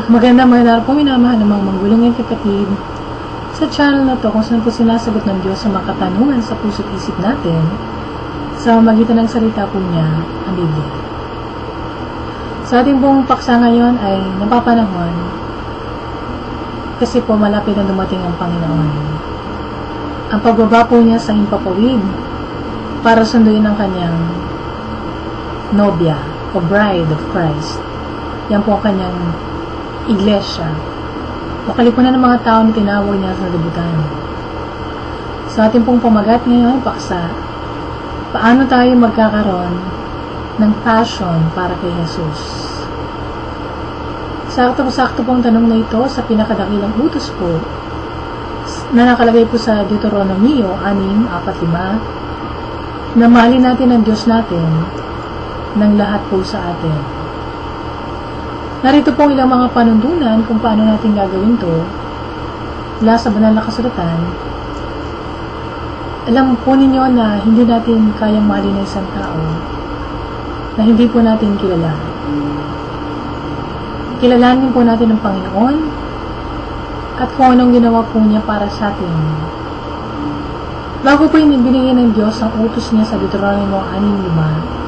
Magandang po, minamahal ng mga manggulong at kapatid. Sa channel na to, kung saan po sinasagot ng Diyos sa mga katanungan sa puso't isip natin, sa magitan ng salita po niya, ang Biblia. Sa ating pong paksa ngayon ay napapanahon, kasi po malapit na dumating ang Panginoon. Ang pagbaba po niya sa himpapawid, para sunduin ang kanyang nobya, o bride of Christ. Yan po ang kanyang iglesia, o kalipunan ng mga tao na tinawag niya sa libutan. Sa ating pong pamagat ngayon, paksa, paano tayo magkakaroon ng passion para kay Jesus? Sakto pong tanong na ito sa pinakadakilang utos po na nakalagay po sa Deuteronomio 6:4-5, na mahalin natin ang Diyos natin ng lahat po sa atin. Narito pong ilang mga panuntunan kung paano natin gagawin to mula sa banal na kasulatan. Alam po ninyo na hindi natin kayang mahalin ng isang tao na hindi po natin kilala. Kilalanin po natin ang Panginoon at kung anong ginawa po niya para sa atin. Bago po binigay ng Diyos ang utos niya sa Deuteronomio 6:5,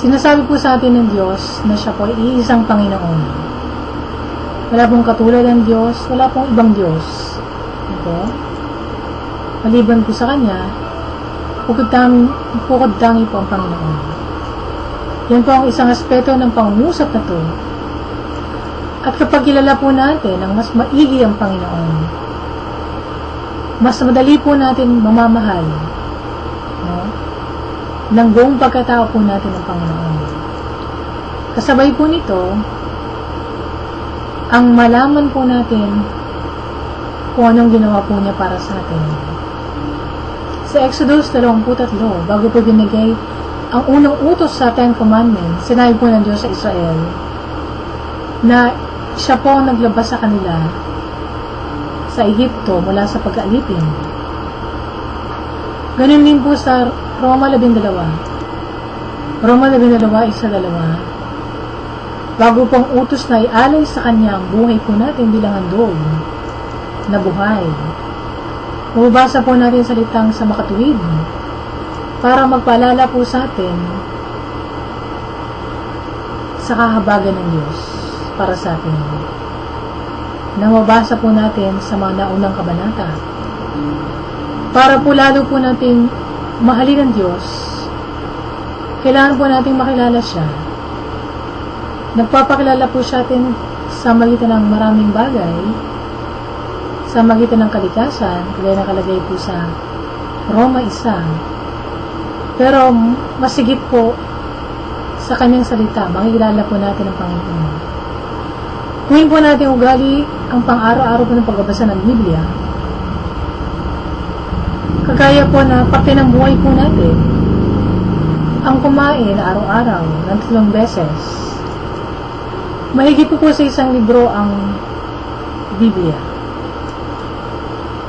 sinasabi po sa atin ng Diyos na siya po ay iisang Panginoon. Wala pong katulad ng Diyos, wala pong ibang Diyos. Ito, maliban po sa Kanya, bukod tangi po ang Panginoon. Yan po ang isang aspeto ng pangungusap na to. At kapag kilala po natin ang mas maigi ang Panginoon, mas madali po natin mamamahal, no? Ng buong pagkatao po natin ng Panginoon. Kasabay po nito, ang malaman po natin kung anong ginawa po niya para sa atin. Sa Exodus 23, bago po binigay ang unang utos sa Ten Commandments, sinabi po ng Diyos sa Israel na siya po ang naglabas sa kanila sa Egypto mula sa pag-aalipin. Ganun din po sa Roma 12. Roma 12:1-2. Bago pong utos na ialay sa Kanya ang buhay po natin bilang handog na buhay. Mababasa po natin salitang sa makatuwid para magpaalala po sa atin sa kahabagan ng Diyos para sa atin. Na mabasa po natin sa mga naunang kabanata. Para po lalo po natin mahalin ang Diyos, kailangan po natin makilala siya. Nagpapakilala po siya atin sa magitan ng maraming bagay, sa magitan ng kalikasan, kaya nakalagay po sa Roma 1. Pero masigit po sa kanyang salita, makikilala po natin ang Panginoon. Kunin po natin ugali ang pang-araw-araw po ng pagbabasa ng Biblia. Kagaya po na parte ng buhay po natin ang kumain araw-araw ng 3 beses. Mahigit po sa isang libro ang Biblia.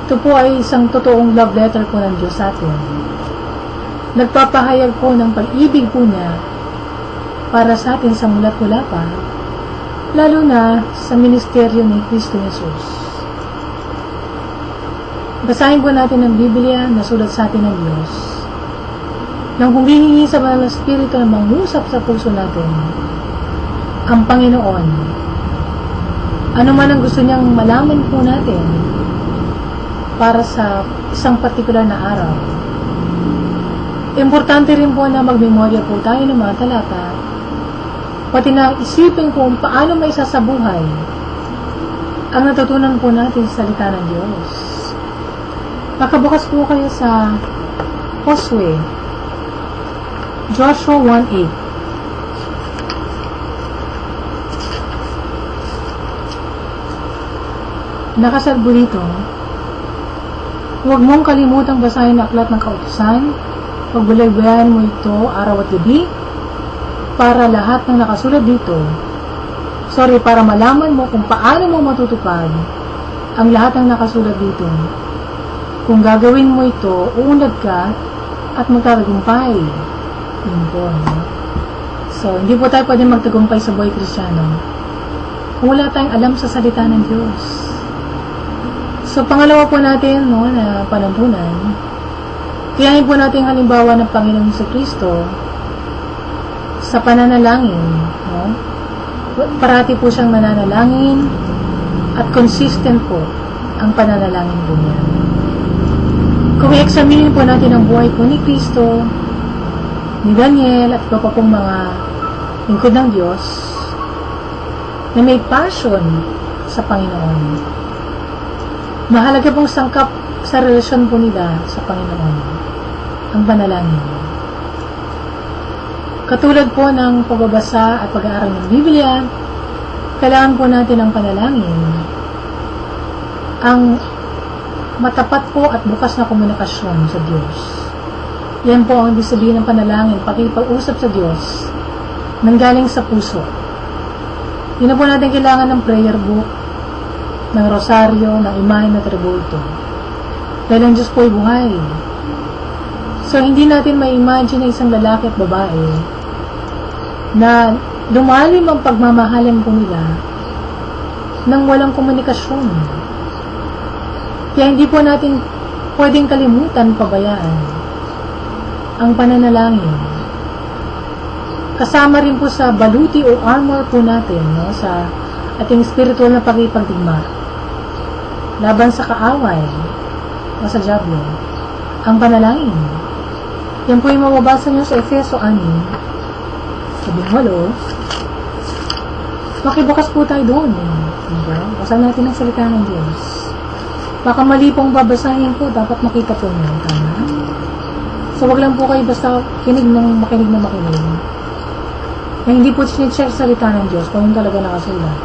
Ito po ay isang totoong love letter po ng Diyos sa atin. Nagpapahayag po ng pag-ibig po niya para sa atin sa mulat-mula pa, lalo na sa ministeryo ni Kristo Jesus. Basahin po natin ang Biblia na sulat sa atin ng Diyos. Nang humihingi sa banal na Espiritu na mangusap sa puso natin, ang Panginoon, ano man ang gusto niyang malaman po natin para sa isang partikular na araw. Importante rin po na magmemorya po tayo ng mga talata, pati na isipin kung paano may isasabuhay ang natutunan po natin sa salita ng Diyos. Makabukas po kayo sa Josue, Joshua 1:8. Nakasalbo dito, huwag mong kalimutang basahin ang aklat ng kautusan, pagbulay-bulayan mo ito araw at gabi, para lahat ng nakasulat dito, para malaman mo kung paano mo matutupad ang lahat ng nakasulat dito. Kung gagawin mo ito, uunlad ka at magtatagumpay. Yun po. So, hindi po tayo pwede magtagumpay sa buhay Kristiyano kung wala tayong alam sa salita ng Diyos. So, pangalawa po natin, no, na panuntunan, tiyahin po natin halimbawa ng Panginoon sa Kristo sa pananalangin. No? Parati po siyang nananalangin at consistent po ang pananalangin po niya. Kung i-examine po natin ang buhay po ni Kristo, ni Daniel at iba pa pong mga lingkod ng Diyos na may passion sa Panginoon. Mahalaga pong sangkap sa relasyon po nila sa Panginoon ang panalangin. Katulad po ng pagbabasa at pag-aaral ng Biblia, kailangan po natin ang panalangin, ang matapat po at bukas na komunikasyon sa Diyos. Yan po ang ibig sabihin ng panalangin, pakipag-usap sa Diyos, nanggaling sa puso. Hindi na po natin kailangan ng prayer book, ng rosaryo, ng imahe na tributo. Dahil ang Diyos po ay buhay. So, hindi natin ma-imagine na isang lalaki at babae na lumalim ang pagmamahalan po nila nang walang komunikasyon. Kaya hindi po natin pwedeng kalimutan, pabayaan ang pananalangin. Kasama rin po sa baluti o armor po natin, no, sa ating spiritual na pagkipagdigma laban sa kaaway o sa diablo, ang panalangin. Yan po yung mababasa nyo sa Efeso 6:8. Makibukas po tayo doon. Diba? Basahin natin ang salita ng Diyos. Baka mali pong babasahin po, dapat makita po nyo. Tama? So, wag lang po kayo basta makinig na makinig. Na hindi po sinecheck sa salita ng Diyos kung yung talaga nakasulat.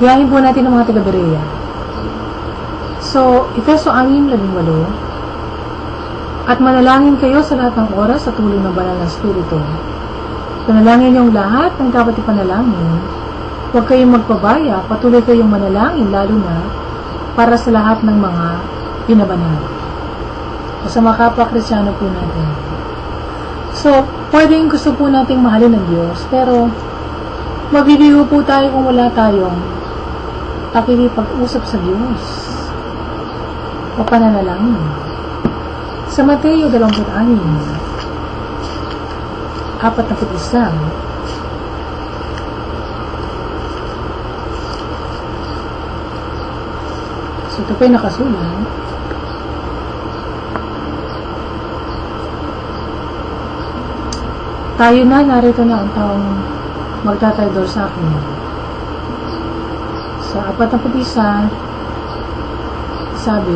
Gayahin po natin ang mga taga-Berea. So, Efeso 6:18. At manalangin kayo sa lahat ng oras sa tulong ng banal ng Espiritu. Panalangin niyong lahat ng dapat ipanalangin. Huwag kayong magpabaya, patuloy kayong manalangin, lalo na para sa lahat ng mga binabanal. O sa mga kapwa-Kristyano po natin. So, pwedeng gusto po nating mahalin ng Diyos, pero mabibigo po tayo kung wala tayong pakikipag-usap sa Diyos o pananalangin. Sa Mateo 26:41. So, ito po yung nakasulat. Tayo na, narito na ang taong magtataydor sa akin. Sa 41, sabi,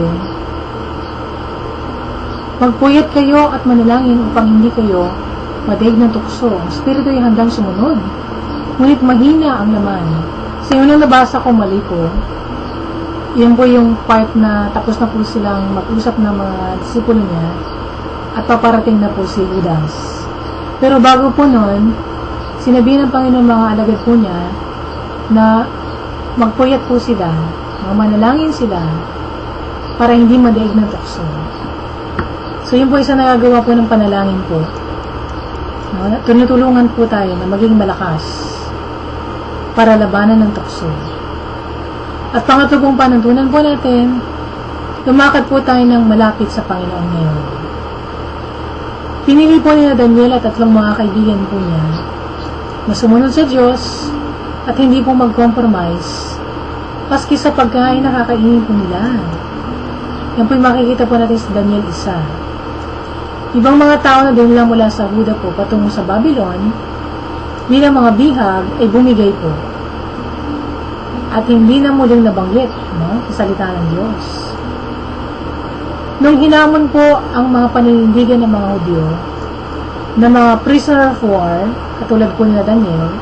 magpuyat kayo at manalangin upang hindi kayo madaig ng tukso. Ang Espiritu ay handang sumunod, ngunit mahina ang laman. Sa so, unang nabasa ko, mali po. Yun po yung part na tapos na po silang mag-usap ng mga disipulo niya at paparating na po si Judas. Pero bago po nun, sinabi ng Panginoon mga alagad po niya na magpuyat po sila, manalangin sila para hindi madaig ng tukso. So, yun po isa nagagawa po ng panalangin po. Tinutulungan po tayo na maging malakas para labanan ng tukso. At pangatlo pong panuntunan po natin, lumakad po tayo ng malapit sa Panginoon ngayon. Pinili po ni Daniel at tatlong mga kaibigan po niya na sumunod sa Diyos at hindi po mag-compromise paski sa pagkain na kakainin po nila. Yan po yung makikita po natin sa Daniel 1. Ibang mga tao na dinala mula sa Huda po patungo sa Babylon bilang mga bihag ay bumigay po at hindi na muling nabanggit, no, sa salita ng Diyos. Nung hinamon po ang mga paninindigan ng mga Hudyo na mga prisoner of war, katulad po nila Daniel,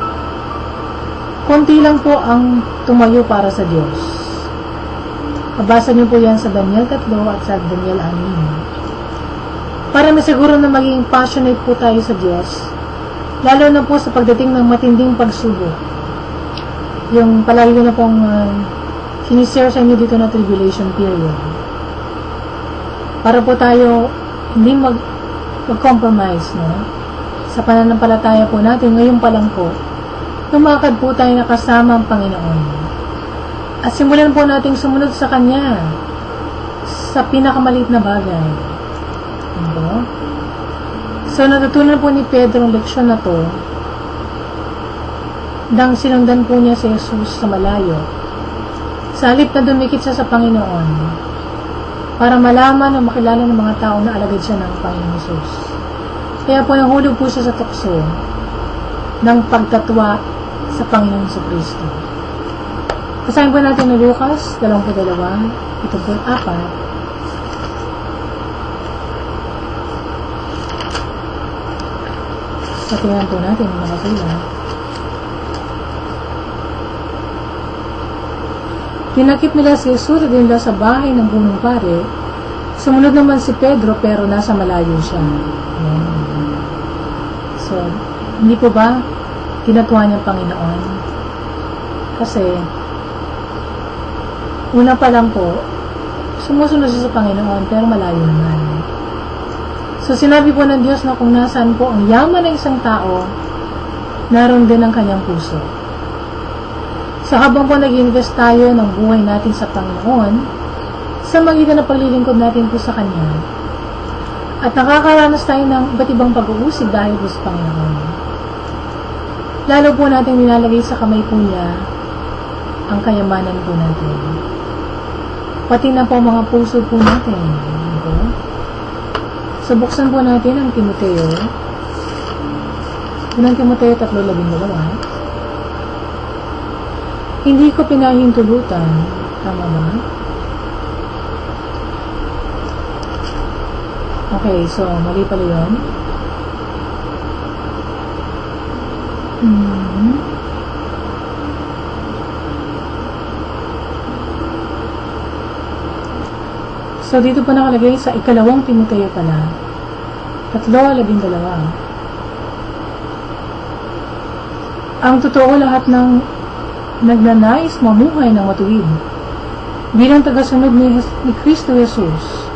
konti lang po ang tumayo para sa Diyos. Mabasa niyo po yan sa Daniel 3 at sa Daniel 6. Para masiguro na maging passionate po tayo sa Diyos, lalo na po sa pagdating ng matinding pagsubok. Yung palagi ko na pong sinishare sa inyo dito na tribulation period. Para po tayo hindi mag-compromise, no? Sa pananampalataya po natin, ngayon pa lang po, lumakad po tayo na kasama ang Panginoon. At simulan po nating sumunod sa Kanya sa pinakamaliit na bagay. Diba? So, natutunan po ni Pedro ang leksyon na to nang sinundan po niya si Jesus sa malayo. Sa halip na dumikit siya sa Panginoon para malaman o makilala ng mga tao na alagad siya ng Panginoon Jesus. Kaya po nahulog po siya sa tukso ng pagtatwa sa Panginoon sa Kristo. Basahin po natin ng Lucas 22, ito po 4. Tingnan po natin ang nakasulat. Tinakip nila si Jesus at dinala sa bahay ng punong pare. Sumunod naman si Pedro pero nasa malayo siya. So, hindi po ba tinatuhan niya Panginoon? Kasi, una pa lang po, sumusunod siya sa Panginoon pero malayo naman. So, sinabi po ng Diyos na kung nasaan po ang yaman ng isang tao, naroon din ang kanyang puso. So, habang po nag-invest tayo ng buhay natin sa Panginoon, sa magitan ng paglilingkod natin po sa Kanya, at nakakaranas tayo ng iba't ibang pag-uusig dahil po sa Panginoon. Lalo po natin nilalagay sa kamay po niya ang kayamanan po natin. Pati na po mga puso po natin. Okay? So, buksan po natin ang Timoteo. Unang Timoteo 3:12. Hindi ko pinahintulutan. Tama ba? Okay, so, mali pala yun. So, dito pa nakalagay sa ikalawang Timoteo pala. 3:12. Ang totoo lahat ng nagnanais mamuhay ng matuwid bilang tagasunod ni Kristo Jesus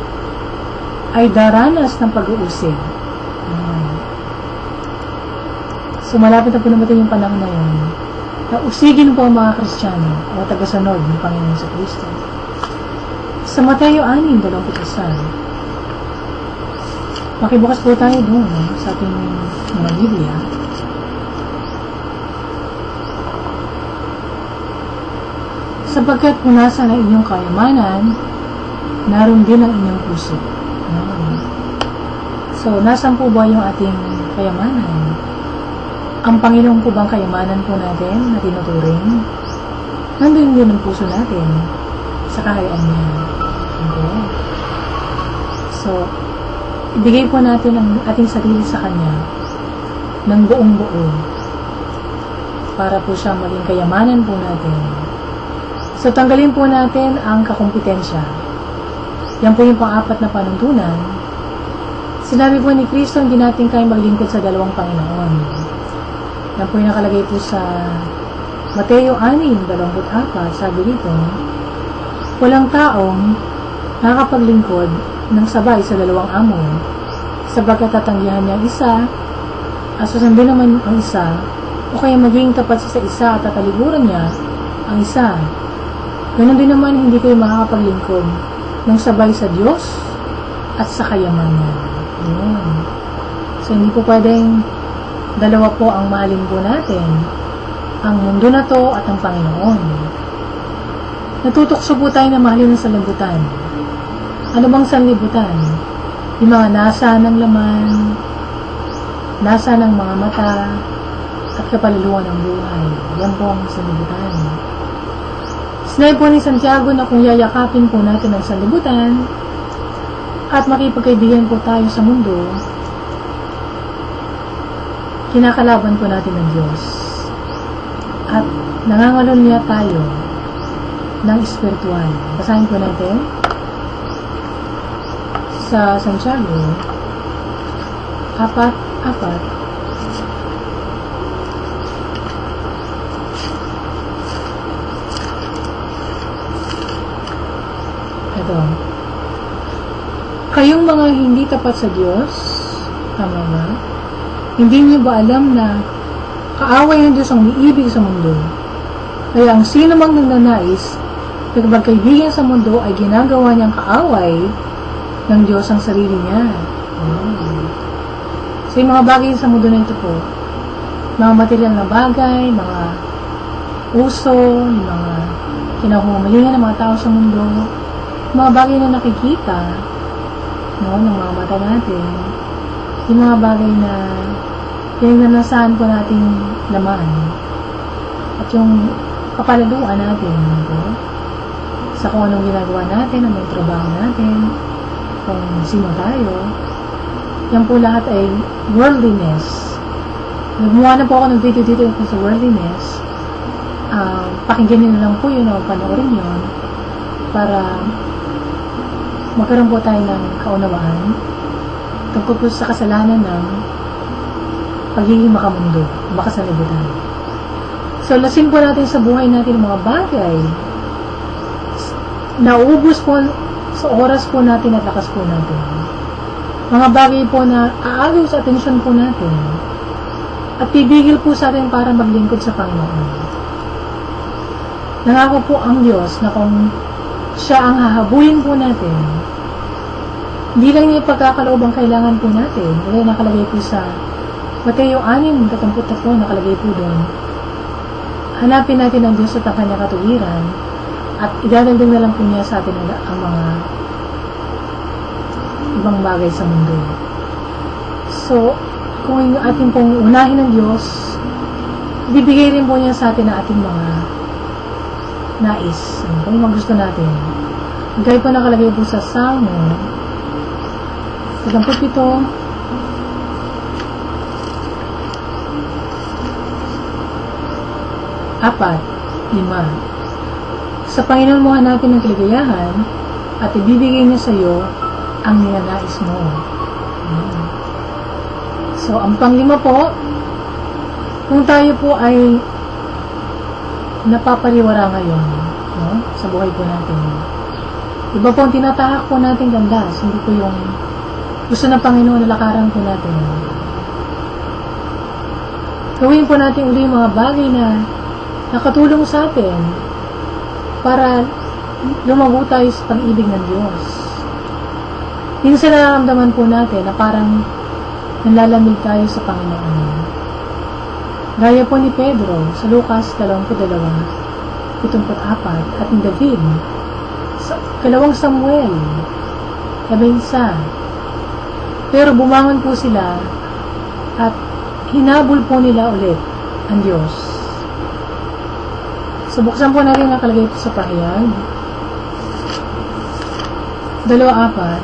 ay daranas ng pag-uusig. So, malapit na po naman yung panahon na yun na usigin po ang mga Kristiyano o tagasunod ng Panginoon sa Kristo. Sa Mateo 6:21, makibukas po tayo doon sa ating mga Biblia. Sapagkat kung nasa na inyong kayamanan, naroon din ang inyong puso. So, nasan po ba yung ating kayamanan? Ang Panginoon po bang kayamanan po natin na tinuturing? Nandun din ang puso natin sa kahayaan niya. Okay? So, ibigay po natin ang ating sarili sa Kanya ng buong buo para po siya maging kayamanan po natin. So, tanggalin po natin ang kakumpetensya. Yan po yung pang-apat na panuntunan. Sinabi po ni Kristo, hindi natin kaya maglingkod sa dalawang Panginoon. Yan po yung nakalagay po sa Mateo 6:24. Sabi dito, walang taong nakakapaglingkod ng sabay sa dalawang amo, sapagkat tatanggihan niya ang isa, at susundin naman ang isa, o kaya maging tapat sa isa at tatalikuran niya ang isa. Ganon din naman, hindi kayo makakapaglingkod ng sabay sa Diyos at sa kayamanan. Yun. So, hindi po pwedeng dalawa po ang mahalin po natin. Ang mundo na to at ang Panginoon. Natutokso po tayo na mahalin ng sanlibutan. Ano bang sanlibutan? Yung mga nasa ng laman, nasa ng mga mata, at kapaluluan ng buhay. Yan po ang sanlibutan. Sinabi po ni Santiago na kung yayakapin po natin ang sanlibutan at makipagkaibigan po tayo sa mundo, kinakalaban po natin ng Diyos at nangangalunya tayo ng espiritual. Basahin po natin sa Santiago 4:4. Kayong mga hindi tapat sa Diyos, tama ba? Hindi niyo ba alam na kaaway ng Diyos ang umiibig sa mundo. Kaya ang sino mang nagnanais na magkaibigan sa mundo ay ginagawa niyang kaaway ng Diyos ang sarili niya. So yung mga bagay sa mundo na ito po, mga material na bagay, mga uso, yung mga kinahumalingan ng mga tao sa mundo, mga bagay na nakikita, no, ng mga mata natin, yung mga bagay na pinagnanasahan po nating laman, at yung kapalaluan natin, no, sa kung anong ginagawa natin, anong trabaho natin, kung sino tayo, yan po lahat ay worldliness. Gumawa na po ako ng video dito sa worldliness. Pakinggan nyo lang po yun o panoorin yun para magkaroon po tayo ng kaunawaan tungkol po sa kasalanan ng pagiging makamundo, makasalibutan. So, lasin po natin sa buhay natin mga bagay naubos po sa oras po natin at lakas po natin. Mga bagay po na aagaw sa atensyon po natin at pibigil po sa atin para maglingkod sa Panginoon. Nangako po ang Diyos na kung siya ang hahabulin po natin, hindi lang niya pagkakaloob ang kailangan po natin. Kaya nakalagay po sa Mateo 6:33, nakalagay po doon. Hanapin natin ang Diyos at ang kanyang katuwiran at idadagdag na lang po niya sa atin ang mga ibang bagay sa mundo. So, kung yung ating pong unahin ng Diyos, bibigay rin po niya sa atin ang ating mga nais. Kung mga gusto natin. Gaya po nakalagay po sa Salmo 37, 4-5. Sa Panginoon mo hanapin ng kaligayahan at ibibigay niya sa iyo ang ninanais mo. So, ang panglima po, kung tayo po ay napapaliwara ngayon, no, sa buhay po natin, iba po ang tinatahak po natin landas, hindi po yung gusto ng Panginoon na lakaran po natin. Gawin po natin uli mga bagay na nakatulong sa atin para lumago tayo sa pag-ibig ng Diyos. Minsan nararamdaman po natin na parang nanlalamig tayo sa Panginoon. Gaya po ni Pedro sa Lucas 22:74 at ni David sa 2 Samuel 11. Pero bumangon po sila at hinabol po nila ulit ang Diyos. So, buksan po natin nakalagay ito sa pahayag. 2:4.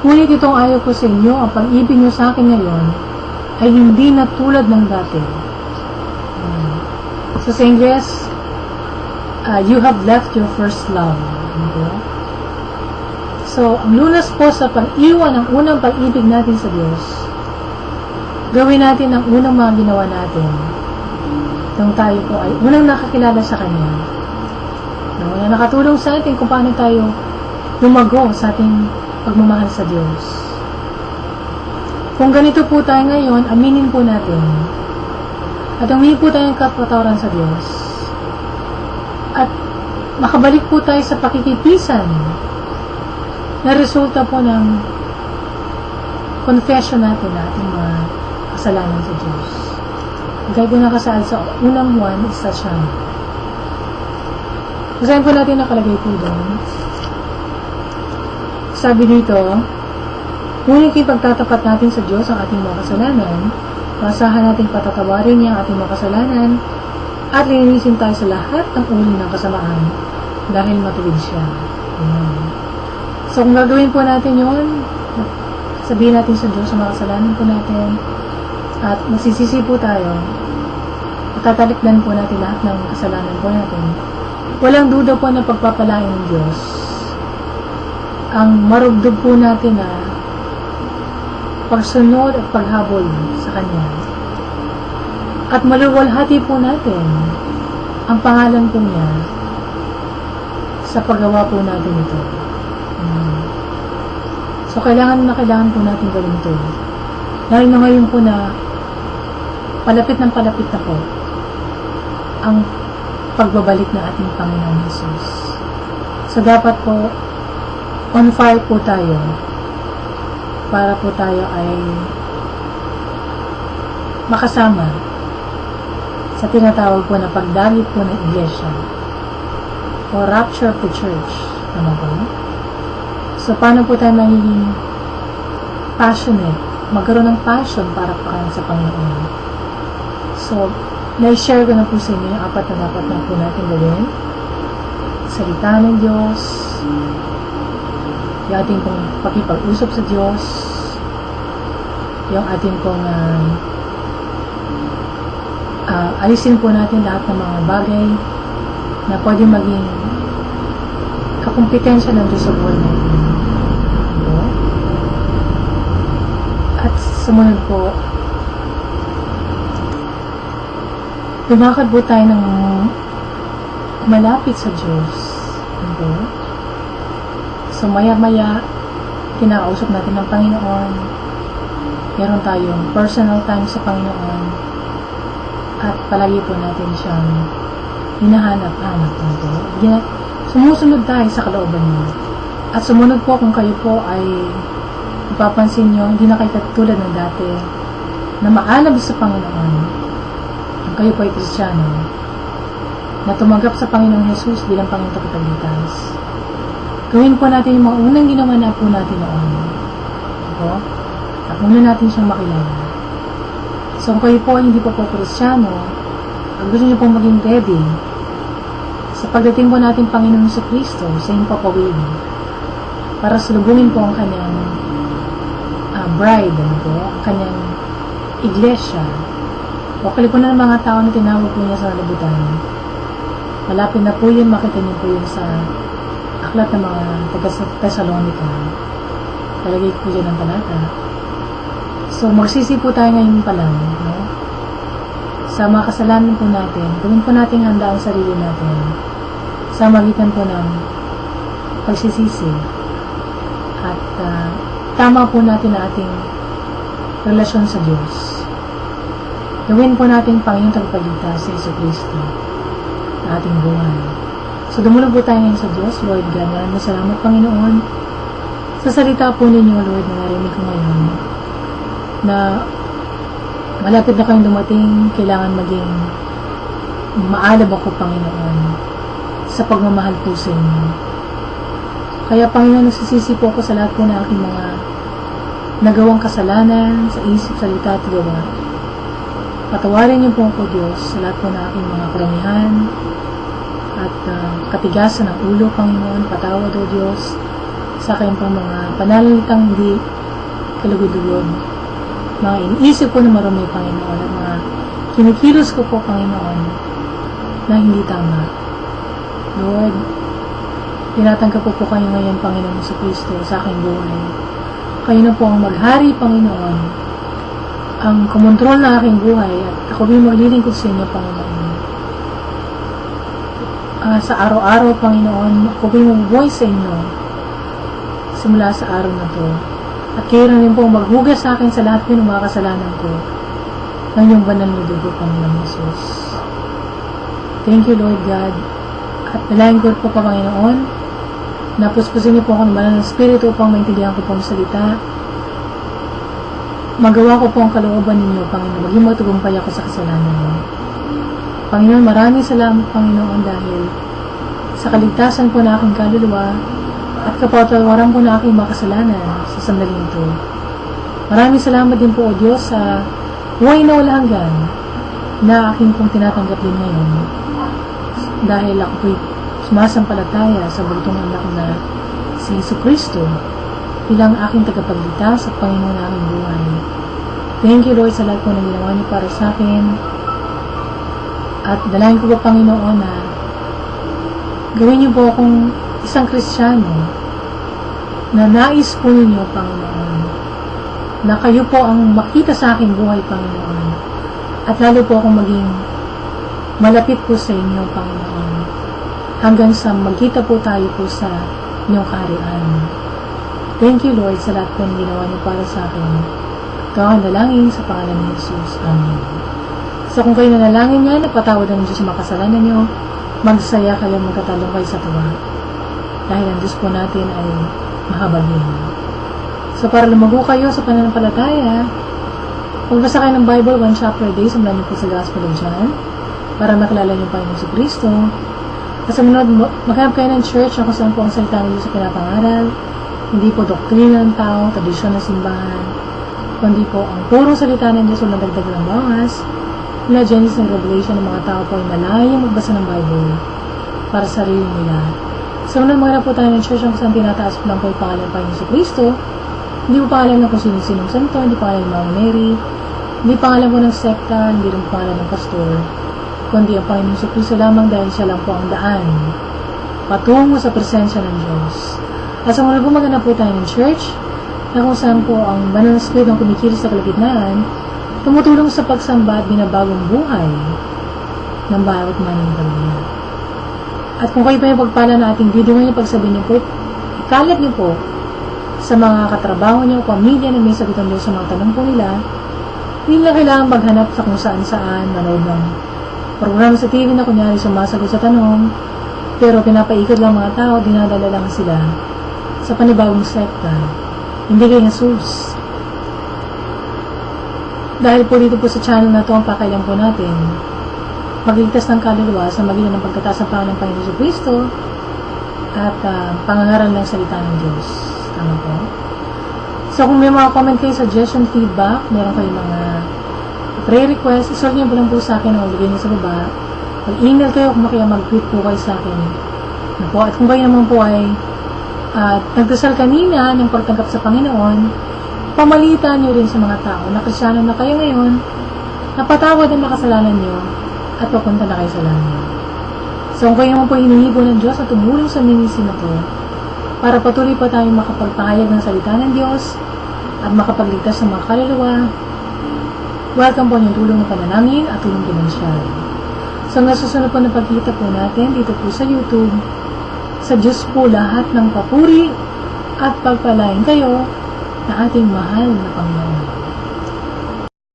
Ngunit itong ayaw ko sa inyo, ang pag-ibig nyo sa akin ngayon ay hindi na tulad ng dati. So, sa Ingles, you have left your first love. Okay? So, ang lunas po sa pag-iwan ng unang pag-ibig natin sa Diyos, gawin natin ang unang mga ginawa natin nung tayo po ay unang nakakilala sa Kanya. Na nakatulong sa atin kung paano tayo lumago sa ating pagmamahal sa Diyos. Kung ganito po tayo ngayon, aminin po natin at humingi po tayo ng kapatawaran sa Diyos at makabalik po tayo sa pakikipisan na resulta po ng confession natin na ating mga kasalanan sa Diyos. Gaya po nakasaad sa unang Juan, isa siya. Basahin po natin nakalagay po doon. Sabi dito, ngunit ipagtatapat natin sa Diyos ang ating mga kasalanan, masahan natin patatawarin niya ang ating mga kasalanan, at linisin tayo sa lahat ng uri ng kasamaan dahil matuwid siya. So, kung gagawin po natin yun, sabihin natin sa Diyos ang mga kasalanan po natin, at magsisisi po tayo, at tatalikdan po natin lahat ng kasalanan po natin, walang duda po na pagpapalain ng Diyos ang marugdog po natin na pagsunod at paghabol sa Kanya. At maluwalhati po natin ang pangalan po niya sa paggawa po natin ito. So, kailangan po natin gawin ito. Dahil na ngayon po na palapit na po ang pagbabalik ng ating Panginoon Jesus. So dapat po on fire po tayo para po tayo ay makasama sa tinatawag po na pagdalit po ng iglesia o rapture of the church. Ano po? So paano po tayo magiging passionate, magkaroon ng passion para pa sa Panginoon? So na-share ko na po sa inyo yung 4 na dapat na po natin gawin. Salita ng Diyos, yung ating pong pakipag-usap sa Diyos, yung ating pong alisin po natin lahat ng mga bagay na pwede maging kakumpetensya ng Diyos sa buhay natin. At sumunod po, lumakad po tayo ng malapit sa Diyos. So maya-maya, kinakausap natin ng Panginoon. Meron tayong personal time sa Panginoon. At palagi po natin siyang hinahanap-hanap. Sumusunod tayo sa kalooban niya. At sumunod po kung kayo po ay mapapansin nyo, hindi na kayo katulad ng dati na maalab sa Panginoon. Kung kayo po ay Kristiyano, na tumanggap sa Panginoong Jesus bilang Panginoong Tagapagligtas. Gawin po natin yung mga unang ginawa na po natin noon. At muna natin siyang makilala. So kung kayo po ay hindi po Kristiyano, at gusto niyo po maging ready sa pagdating po natin Panginoon sa Kristo, sa inyong papawin, para salubungin po ang kanyang bride, ang kanyang iglesia, o kalipo na ng mga tao na tinawag po niya sa labutan. Malapit na po yun, makita niyo po yun sa aklat ng mga taga-Thessalonica. Talagay po dyan ang talata. So, magsisi po tayo ngayon pa lang, no? Sa mga kasalanan po natin, gawin po natin handa ang sarili natin sa magitan po ng pagsisisi. At tama po natin na ating relasyon sa Diyos. Gawin po natin Panginoon Tagapagligtas sa Jesucristo na ating buhay. So, dumulog po tayo ngayon sa Diyos. Lord God, maraming salamat Panginoon sa salita po ninyo, Lord, na narinig ko ngayon na malapit na kayong dumating, kailangan maging maalab ako, Panginoon, sa pagmamahal po sa inyo. Kaya, Panginoon, nagsisisi po ako sa lahat po na aking mga nagawang kasalanan sa isip, salita at gawa. Patawarin niyo po ako, Diyos, sa lahat po na aking mga karamihan at katigasan ng ulo, Panginoon. Patawad, O Diyos, sa aking pong mga pananalitang hindi kalugod-lugod. Mga iniisip ko na marami, Panginoon, at mga kinikilos ko po, Panginoon, na hindi tama. Lord, tinatanggap ko po kayo ngayon, Panginoon sa Kristo, sa aking buhay. Kayo na po ang maghari, Panginoon, ang kumontrol na aking buhay, at ako din maglilingkod sa inyo, Panginoon. Sa araw-araw, Panginoon, ako din magbuhay sa inyo, simula sa araw na to. At kayo rin po maghugas sa akin sa lahat ng mga kasalanan ko ng iyong banal na dugo, Panginoon Jesus. Thank you, Lord God. At nalayan ko po, Panginoon, na puspusin niyo po ako ng banal ng Espiritu upang maintindihan ko po ang salita. Magawa ko po ang kalooban ninyo, Panginoon. Maging matugumpay ako sa kasalanan niyo. Panginoon, maraming salamat, Panginoon, dahil sa kaligtasan po na aking kaluluwa at kapatawaran po na aking mga kasalanan sa sandaling ito. Maraming salamat din po, O Diyos, sa buhay na wala hanggan na aking pong tinatanggap din ngayon. Dahil ako po'y sumasampalataya sa bugtong anak na si Jesucristo bilang aking tagapagligtas at Panginoon na aking buhay. Thank you, Lord, sa lahat po na ginawa niyo para sa akin. At dalangin ko po, Panginoon, na gawin niyo po akong isang Kristiyano na nais po ninyo, Panginoon, na kayo po ang makita sa aking buhay, Panginoon, at lalo po akong maging malapit po sa inyo, Panginoon, hanggang sa magkita po tayo po sa inyong kaharian. Thank you, Lord, sa lahat po ng ginawa niyo para sa akin. Ikaw ang dalangin sa pangalan ni Jesus. Amen. So kung kayo nanalangin niya, napatawad ang Diyos sa mga kasalanan niyo, magsaya kayo, magkatalong kayo sa tuwa. Dahil ang Diyos po natin ay mahabagin. So para lumago kayo sa pananampalataya, magbasa kayo ng Bible, 1 chapter a day, sundan niyo po sa Gospel of John, para makilala niyo pa yung si Kristo. At sumunod, maghanap kayo ng church na kung saan po ang salita ng Diyos sa pinapangaral, hindi po doktrina ng tao, tradisyon ng simbahan, kundi po ang puro salita ng Diyos, walang dagdag ng bawas, mula Genesis and Revelation, ng mga tao po ay malayang magbasa ng Bible para sa sarili nila. Sumunod, maghanap po tayo ng church na kung saan tinataas po lang po yung pangalan pa ni Kristo. Hindi po pangalan ng kung sino-sinong santo, hindi pangalan ng Mama Mary, hindi pangalan po ng sekta, hindi rin pangalan ng pastor, kundi ang Panginoong Kristo lamang dahil siya lang po ang daan patungo sa presensya ng Diyos. At sumunod po maghanap po tayo ng church na kung saan po ang banal na Espiritu ang kumikilos sa kalagitnaan, tumutulong sa pagsamba at binabagong buhay ng bawat mananampalataya. At kung kayo pa yung pagpala na ating video ngayon, pagsabihin niyo po, ikalat niyo po sa mga katrabaho niyo, pamilya na may sagutan niyo sa mga tanong po nila, hindi lang kailangan maghanap sa kung saan-saan, manood ng program sa TV na kunyari sumasagot sa tanong, pero pinapaikot lang mga tao, dinadala lang sila sa panibagong sekta. Hindi kay Jesus. Dahil po dito po sa channel na to, ang pakailan po natin, magligtas ng kaluluwa sa magitan ng pagkataas ng pangalan ng Panginoon Kristo at pangangaral ng salita ng Diyos. Tama po? So kung may mga comment kayo, suggestion, feedback, meron kayo mga prayer request, isolve niyo po lang po sa akin o lagay niyo sa baba. Mag-email kayo kung kaya mag-tweet po kayo sa akin. At kung kayo naman po ay nagdasal kanina ng pagtanggap sa Panginoon, pamalitan niyo rin sa mga tao na Kristiyano na kayo ngayon, napatawad ang makasalanan niyo at papunta na kayo sa langit. So kung kayo naman po hinihibo ng Diyos at tumulong sa ministry na to, para patuloy pa tayong makapagpahayag ng salita ng Diyos at makapagligtas ng mga kaluluwa, welcome po niyong tulong ng panalangin at tulong pinansyal. So nasusunod po na pagkita po natin dito po sa YouTube. Sa Diyos po lahat ng papuri at pagpalain kayo na ating mahal na Panginoon.